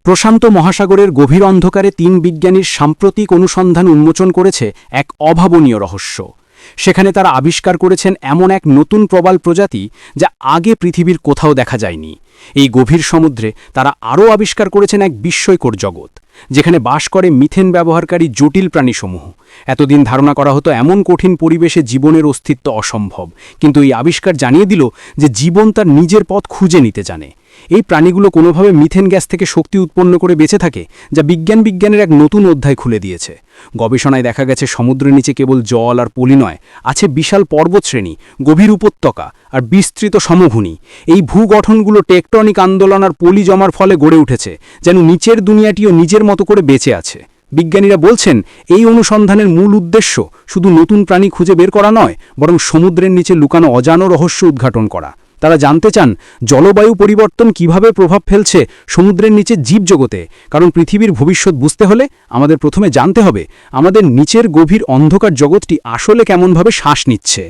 প্রশান্ত মহাসাগরের গভীর অন্ধকারে ৩ বিজ্ঞানীর সাম্প্রতিক অনুসন্ধান উন্মোচন করেছে এক অভাবনীয় রহস্য। সেখানে তারা আবিষ্কার করেছেন এমন এক নতুন প্রবাল প্রজাতি যা আগে পৃথিবীর কোথাও দেখা যায়নি। এই গভীর সমুদ্রে তারা আরও আবিষ্কার করেছেন এক বিস্ময়কর জগৎ, যেখানে বাস করে মিথেন ব্যবহারকারী জটিল প্রাণীসমূহ। এতদিন ধারণা করা হতো এমন কঠিন পরিবেশে জীবনের অস্তিত্ব অসম্ভব, কিন্তু এই আবিষ্কার জানিয়ে দিল যে জীবন তার নিজের পথ খুঁজে নিতে জানে। এই প্রাণীগুলো কোনোভাবে মিথেন গ্যাস থেকে শক্তি উৎপন্ন করে বেঁচে থাকে, যা বিজ্ঞানের এক নতুন অধ্যায় খুলে দিয়েছে। গবেষণায় দেখা গেছে সমুদ্রের নিচে কেবল জল আর পলি নয়, আছে বিশাল পর্বতশ্রেণী, গভীর উপত্যকা আর বিস্তৃত সমভূমি। এই ভূগঠনগুলো টেকটনিক আন্দোলন আর পলি জমার ফলে গড়ে উঠেছে, যেন নিচের দুনিয়াটিও নিজের মতো করে বেঁচে আছে। বিজ্ঞানীরা বলছেন এই অনুসন্ধানের মূল উদ্দেশ্য শুধু নতুন প্রাণী খুঁজে বের করা নয়, বরং সমুদ্রের নিচে লুকানো অজানো রহস্য উদ্ঘাটন করা। তারা জানতে চান জলবায়ু পরিবর্তন কিভাবে প্রভাব ফেলছে সমুদ্রের নিচে জীবজগতে। কারণ পৃথিবীর ভবিষ্যৎ বুঝতে হলে আমাদের প্রথমে জানতে হবে আমাদের নিচের গভীর অন্ধকার জগৎটি আসলে কেমনভাবে শ্বাস নিচ্ছে।